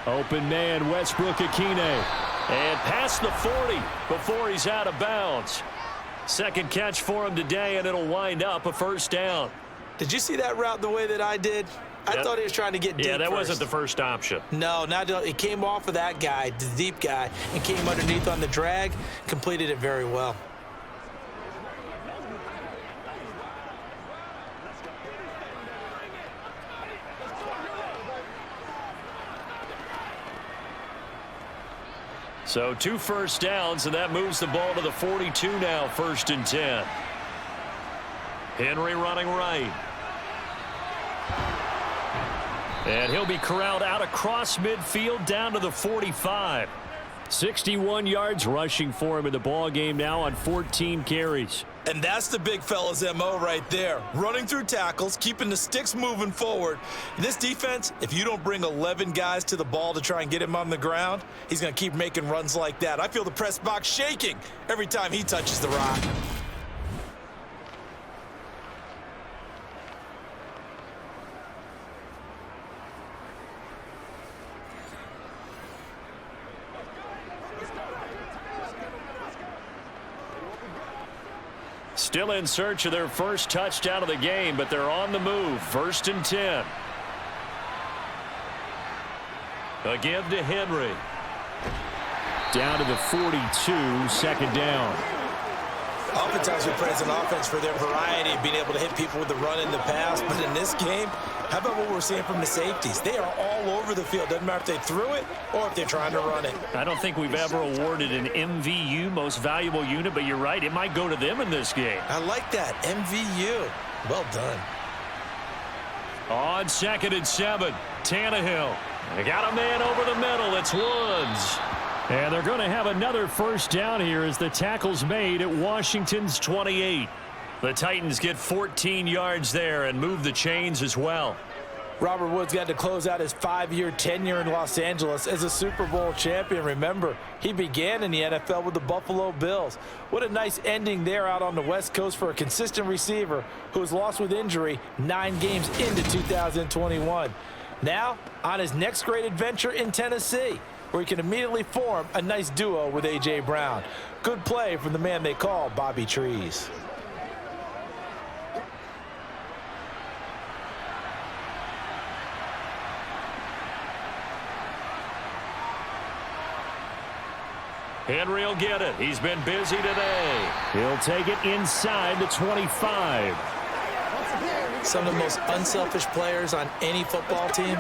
Open man, Westbrook-Akine. And past the 40 before he's out of bounds. Second catch for him today, and it'll wind up a first down. Did you see that route the way that I did? I thought he was trying to get deep. Yeah, that first. wasn't the first option. No, it came off of that guy, the deep guy, and came underneath on the drag, completed it very well. So 2 first downs, and that moves the ball to the 42 now, 1st and 10. Henry running right. And he'll be corralled out across midfield down to the 45. 61 yards rushing for him in the ball game now on 14 carries. And that's the big fella's MO right there. Running through tackles, keeping the sticks moving forward. In this defense, if you don't bring 11 guys to the ball to try and get him on the ground, he's going to keep making runs like that. I feel the press box shaking every time he touches the rock. Still in search of their first touchdown of the game, but they're on the move. 1st and 10. A give to Henry. Down to the 42, 2nd down. Oftentimes we praise an offense for their variety of being able to hit people with the run and the pass, but in this game, how about what we're seeing from the safeties? They are all over the field. Doesn't matter if they threw it or if they're trying to run it. I don't think we've ever awarded an MVU, most valuable unit, but you're right, it might go to them in this game. I like that, MVU. Well done. On 2nd and 7, Tannehill. They got a man over the middle. It's Woods. And they're going to have another first down here as the tackle's made at Washington's 28. The Titans get 14 yards there and move the chains as well. Robert Woods got to close out his 5-year tenure in Los Angeles as a Super Bowl champion. Remember, he began in the NFL with the Buffalo Bills. What a nice ending there out on the West Coast for a consistent receiver who was lost with injury 9 games into 2021. Now, on his next great adventure in Tennessee, where he can immediately form a nice duo with A.J. Brown. Good play from the man they call Bobby Trees. Henry will get it. He's been busy today. He'll take it inside the 25. Some of the most unselfish players on any football team,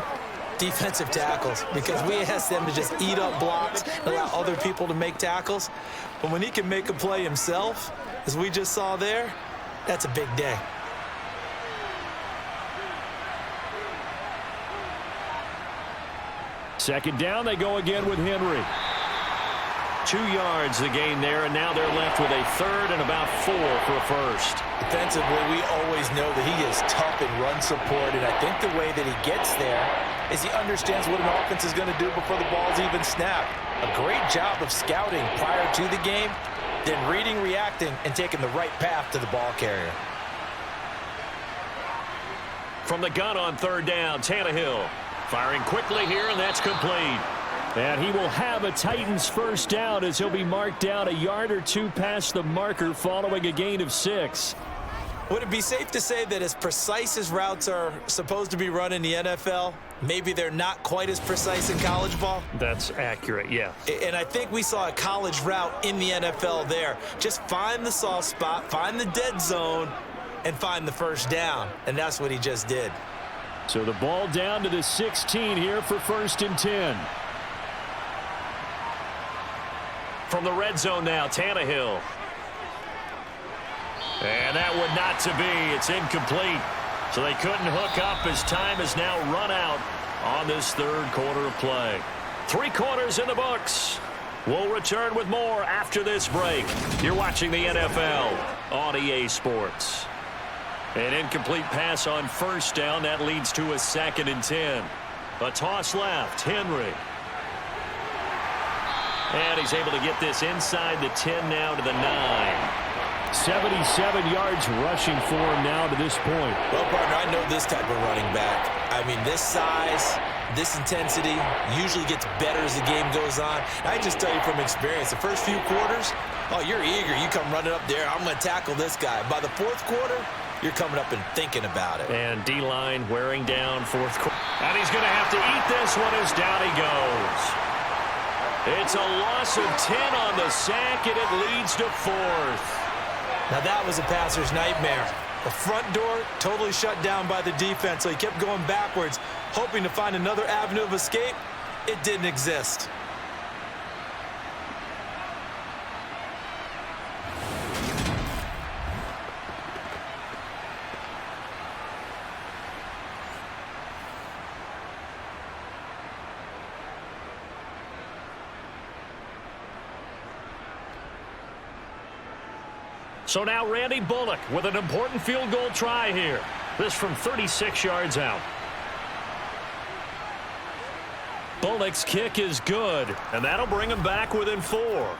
defensive tackles, because we ask them to just eat up blocks and allow other people to make tackles. But when he can make a play himself, as we just saw there, that's a big day. Second down, they go again with Henry. 2 yards the gain there, and now they're left with a 3rd and about 4 for a first. Defensively, we always know that he is tough in run support, and I think the way that he gets there is he understands what an offense is going to do before the ball's even snapped. A great job of scouting prior to the game, then reading, reacting, and taking the right path to the ball carrier. From the gun on 3rd down, Tannehill firing quickly here, and that's complete. And he will have a Titans first down as he'll be marked down a yard or 2 past the marker following a gain of 6. Would it be safe to say that as precise as routes are supposed to be run in the NFL, maybe they're not quite as precise in college ball? That's accurate, yeah. And I think we saw a college route in the NFL there. Just find the soft spot, find the dead zone, and find the first down. And that's what he just did. So the ball down to the 16 here for 1st and 10. From the red zone now, Tannehill. And that would not to be. It's incomplete. So they couldn't hook up as time has now run out on this 3rd quarter of play. 3 quarters in the books. We'll return with more after this break. You're watching the NFL on EA Sports. An incomplete pass on 1st down. That leads to a 2nd and 10. A toss left. Henry. And he's able to get this inside the 10 now to the 9. 77 yards rushing for him now to this point. Well, partner, I know this type of running back. I mean, this size, this intensity usually gets better as the game goes on. I just tell you from experience, the first few quarters, oh, you're eager. You come running up there. I'm going to tackle this guy. By the 4th quarter, you're coming up and thinking about it. And D-line wearing down 4th quarter. And he's going to have to eat this one as down he goes. It's a loss of 10 on the sack, and it leads to 4th. Now that was a passer's nightmare. The front door totally shut down by the defense, so he kept going backwards, hoping to find another avenue of escape. It didn't exist. So now Randy Bullock with an important field goal try here. This from 36 yards out. Bullock's kick is good, and that'll bring him back within 4.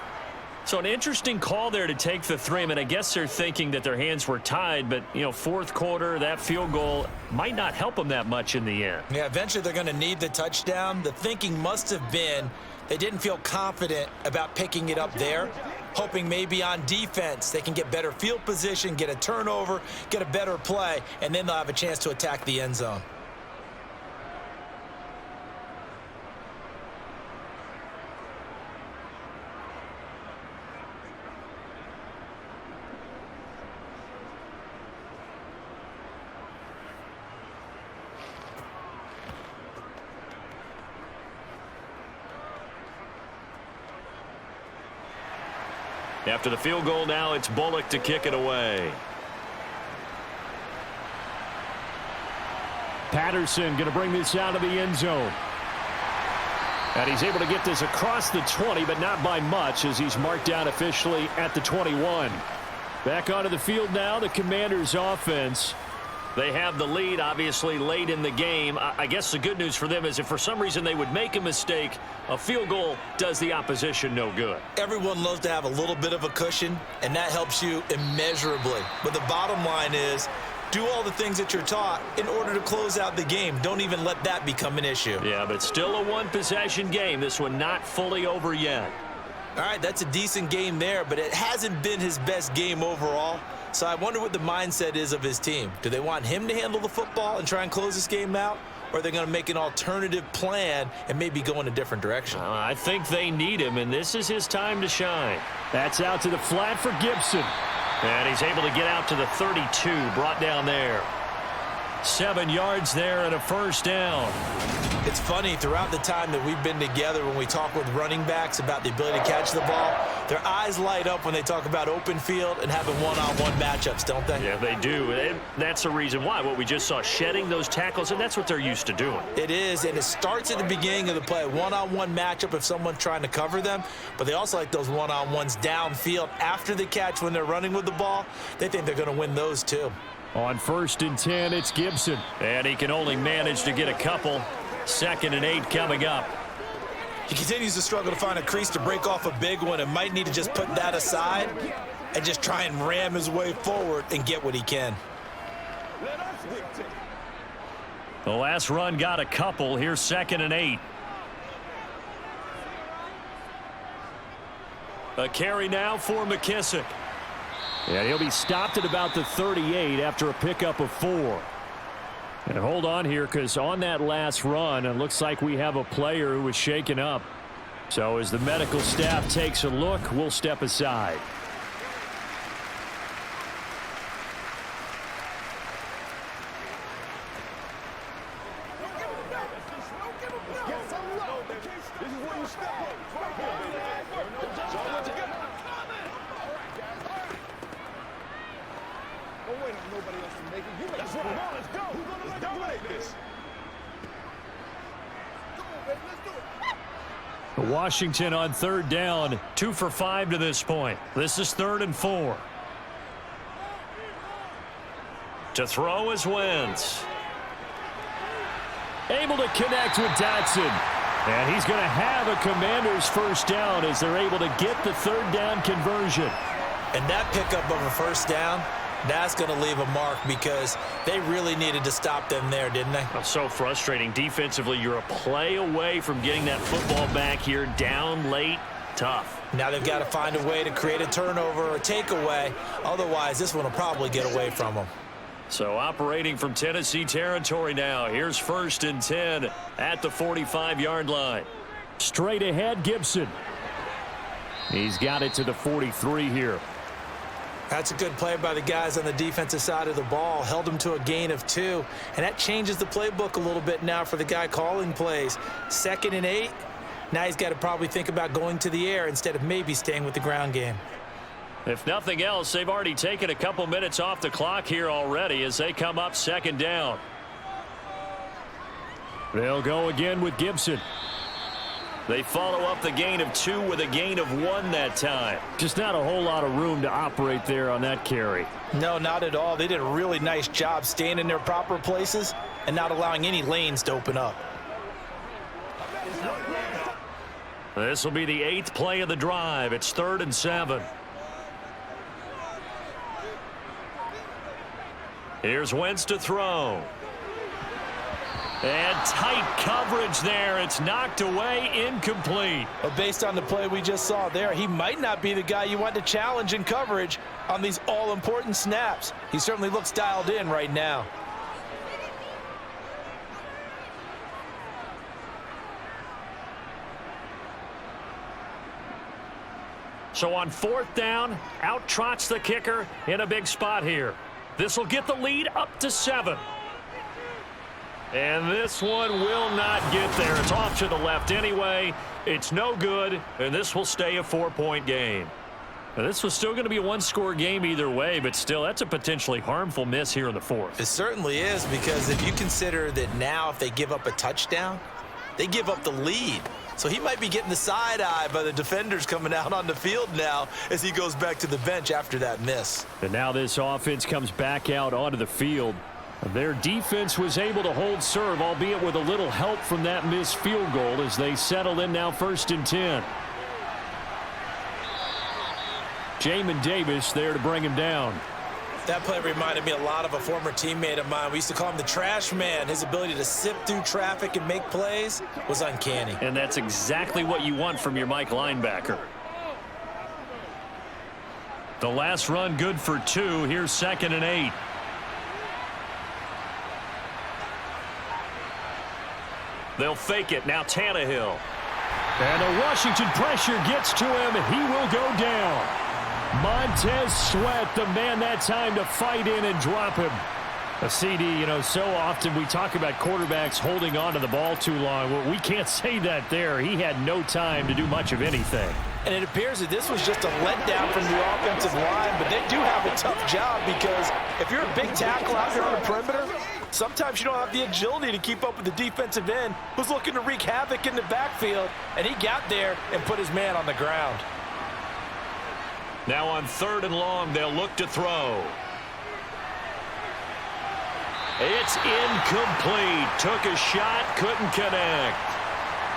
So an interesting call there to take the 3. I mean, I guess they're thinking that their hands were tied, but, you know, 4th quarter, that field goal might not help them that much in the end. Yeah, eventually they're going to need the touchdown. The thinking must have been they didn't feel confident about picking it up there. hoping maybe on defense they can get better field position, get a turnover, get a better play, and then they'll have a chance to attack the end zone. After the field goal now, it's Bullock to kick it away. Patterson going to bring this out of the end zone. And he's able to get this across the 20, but not by much as he's marked down officially at the 21. Back onto the field now, the Commanders' offense. They have the lead, obviously, late in the game. I guess the good news for them is if for some reason they would make a mistake, a field goal does the opposition no good. Everyone loves to have a little bit of a cushion, and that helps you immeasurably. But the bottom line is, do all the things that you're taught in order to close out the game. Don't even let that become an issue. Yeah, but still a one-possession game. This one not fully over yet. All right, that's a decent game there, but it hasn't been his best game overall. So I wonder what the mindset is of his team. Do they want him to handle the football and try and close this game out? Or are they going to make an alternative plan and maybe go in a different direction? I think they need him, and this is his time to shine. That's out to the flat for Gibson. And he's able to get out to the 32, brought down there. 7 yards there and a first down. It's funny, throughout the time that we've been together, when we talk with running backs about the ability to catch the ball, their eyes light up when they talk about open field and having one-on-one matchups, don't they? Yeah, they do. And that's the reason why. What we just saw, shedding those tackles, and that's what they're used to doing. It is, and it starts at the beginning of the play. One-on-one matchup if someone's trying to cover them, but they also like those one-on-ones downfield after the catch when they're running with the ball. They think they're going to win those too. On 1st and 10, it's Gibson. And he can only manage to get a couple. 2nd and 8 coming up. He continues to struggle to find a crease to break off a big one and might need to just put that aside and just try and ram his way forward and get what he can. The last run got a couple. Here's 2nd and 8. A carry now for McKissick. And he'll be stopped at about the 38 after a pickup of 4. And hold on here, because on that last run, it looks like we have a player who was shaken up. So as the medical staff takes a look, we'll step aside. Washington on 3rd down, 2 for 5 to this point. This is 3rd and 4. To throw is Wentz. Able to connect with Dotson. And he's going to have a Commander's first down as they're able to get the 3rd down conversion. And that pickup of a first down, that's going to leave a mark because they really needed to stop them there, didn't they? That's so frustrating. Defensively, you're a play away from getting that football back here. Down late, tough. Now they've got to find a way to create a turnover or takeaway. Otherwise, this one will probably get away from them. So operating from Tennessee territory now. Here's 1st and 10 at the 45-yard line. Straight ahead, Gibson. He's got it to the 43 here. That's a good play by the guys on the defensive side of the ball. Held him to a gain of 2. And that changes the playbook a little bit now for the guy calling plays. 2nd and 8. Now he's got to probably think about going to the air instead of maybe staying with the ground game. If nothing else, they've already taken a couple minutes off the clock here already as they come up 2nd down. They'll go again with Gibson. They follow up the gain of 2 with a gain of 1 that time. Just not a whole lot of room to operate there on that carry. No, not at all. They did a really nice job staying in their proper places and not allowing any lanes to open up. This will be the 8th play of the drive. It's 3rd and 7. Here's Wentz to throw. And tight coverage there. It's knocked away, incomplete. But based on the play we just saw there, he might not be the guy you want to challenge in coverage on these all-important snaps. He certainly looks dialed in right now. So on 4th down, out trots the kicker in a big spot here. This will get the lead up to 7. And this one will not get there. It's off to the left anyway. It's no good, and this will stay a 4-point game. Now, this was still going to be a one-score game either way, but still, that's a potentially harmful miss here in the 4th. It certainly is, because if you consider that now if they give up a touchdown, they give up the lead. So he might be getting the side eye by the defenders coming out on the field now as he goes back to the bench after that miss. And now this offense comes back out onto the field. Their defense was able to hold serve, albeit with a little help from that missed field goal as they settle in now 1st and 10. Jamin Davis there to bring him down. That play reminded me a lot of a former teammate of mine. We used to call him the trash man. His ability to sift through traffic and make plays was uncanny. And that's exactly what you want from your Mike linebacker. The last run good for 2. Here's 2nd and 8. They'll fake it. Now Tannehill. And the Washington pressure gets to him. He will go down. Montez Sweat, the man that time to fight in and drop him. A CD, you know, so often we talk about quarterbacks holding on to the ball too long. Well, we can't say that there. He had no time to do much of anything. And it appears that this was just a letdown from the offensive line, but they do have a tough job because if you're a big tackle out there on the perimeter, sometimes you don't have the agility to keep up with the defensive end who's looking to wreak havoc in the backfield, and he got there and put his man on the ground. Now on 3rd and long, they'll look to throw. It's incomplete. Took a shot, couldn't connect.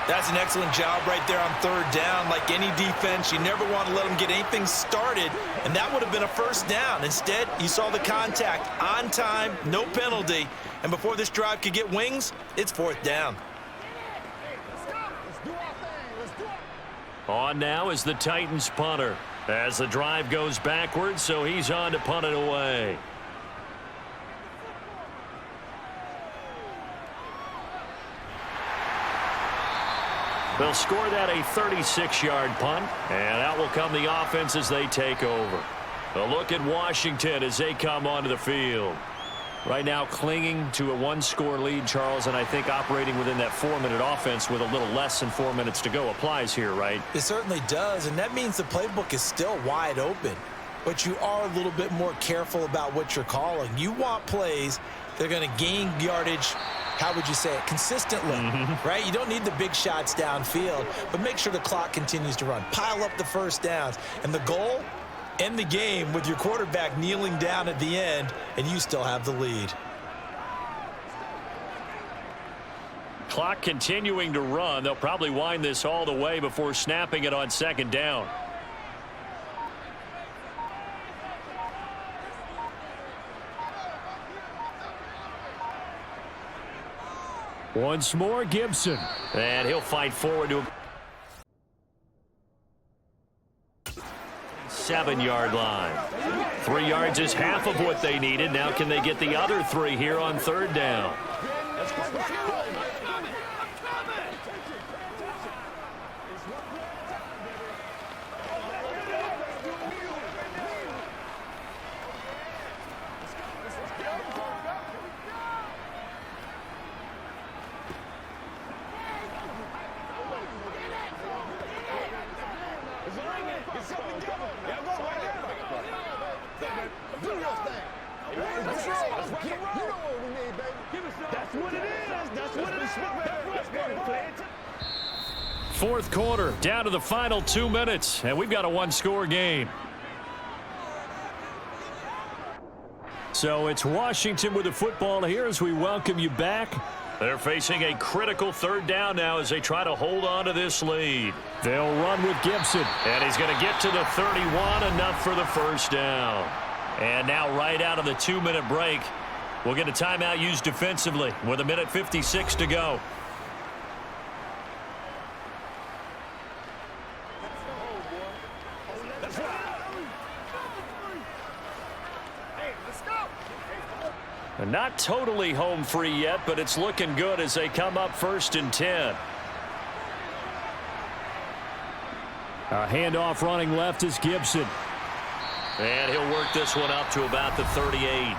That's an excellent job right there on 3rd down. Like any defense, you never want to let them get anything started, and that would have been a 1st down. Instead, you saw the contact on time, no penalty, and before this drive could get wings, it's 4th down. On now is the Titans punter as the drive goes backwards, so he's on to punt it away. They'll score that a 36-yard punt, and out will come the offense as they take over. A look at Washington as they come onto the field. Right now clinging to a 1-score lead, Charles, and I think operating within that 4-minute offense with a little less than 4 minutes to go applies here, right? It certainly does, and that means the playbook is still wide open. But you are a little bit more careful about what you're calling. You want plays that are going to gain yardage, how would you say it, consistently, right? You don't need the big shots downfield, but make sure the clock continues to run. Pile up the 1st downs. And the goal, end the game with your quarterback kneeling down at the end, and you still have the lead. Clock continuing to run. They'll probably wind this all the way before snapping it on 2nd down. Once more, Gibson. And he'll fight forward to a 7-yard line. 3 yards is half of what they needed. Now can they get the other 3 here on 3rd down? Fourth quarter, down to the final 2 minutes, and we've got a 1-score game. So it's Washington with the football here as we welcome you back. They're facing a critical 3rd down now as they try to hold on to this lead. They'll run with Gibson, and he's going to get to the 31, enough for the 1st down. And now right out of the 2-minute break, We'll get a timeout used defensively with 1:56 to go. They're not totally home free yet, but it's looking good as they come up 1st and 10. A handoff running left is Gibson. And he'll work this one up to about the 38.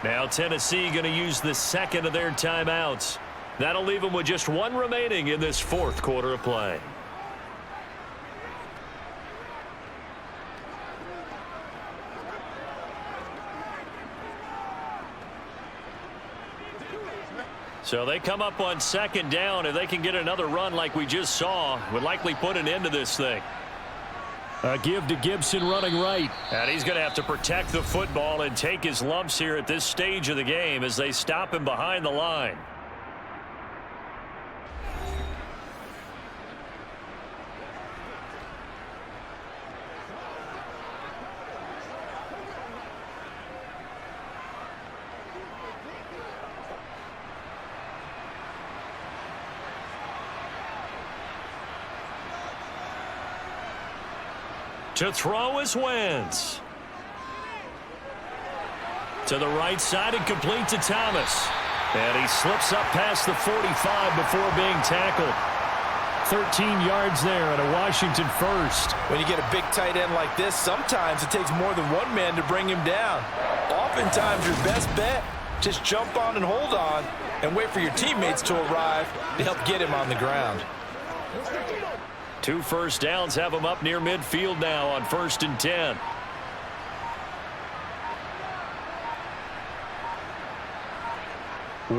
Now Tennessee going to use the second of their timeouts. That'll leave them with just one remaining in this 4th quarter of play. So they come up on 2nd down. If they can get another run like we just saw, would likely put an end to this thing. A give to Gibson running right. And he's going to have to protect the football and take his lumps here at this stage of the game as they stop him behind the line. To throw is Wentz. To the right side and complete to Thomas. And he slips up past the 45 before being tackled. 13 yards there and a Washington first. When you get a big tight end like this, sometimes it takes more than one man to bring him down. Oftentimes your best bet, just jump on and hold on and wait for your teammates to arrive to help get him on the ground. 2 first downs have him up near midfield now on 1st and 10.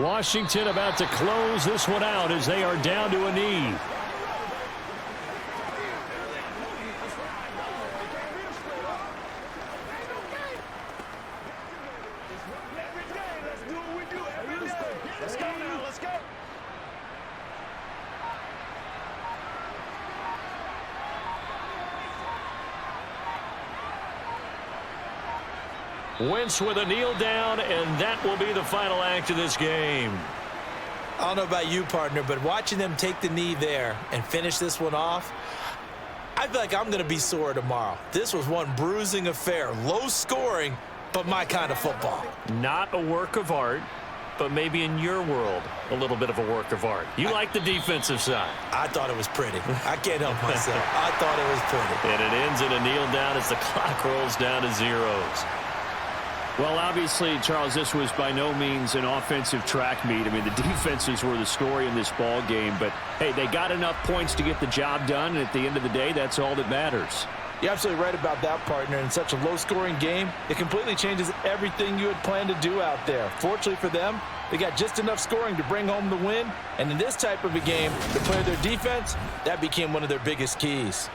Washington about to close this one out as they are down to a knee. Wentz with a kneel down, and that will be the final act of this game. I don't know about you, partner, but watching them take the knee there and finish this one off, I feel like I'm going to be sore tomorrow. This was one bruising affair. Low scoring, but my kind of football. Not a work of art, but maybe in your world, a little bit of a work of art. You like the defensive side. I thought it was pretty. I can't help myself. I thought it was pretty. And it ends in a kneel down as the clock rolls down to zeros. Well, obviously, Charles, this was by no means an offensive track meet. I mean, the defenses were the story in this ball game. But, hey, they got enough points to get the job done. And at the end of the day, that's all that matters. You're absolutely right about that, partner. In such a low-scoring game, it completely changes everything you had planned to do out there. Fortunately for them, they got just enough scoring to bring home the win. And in this type of a game, to play their defense, that became one of their biggest keys.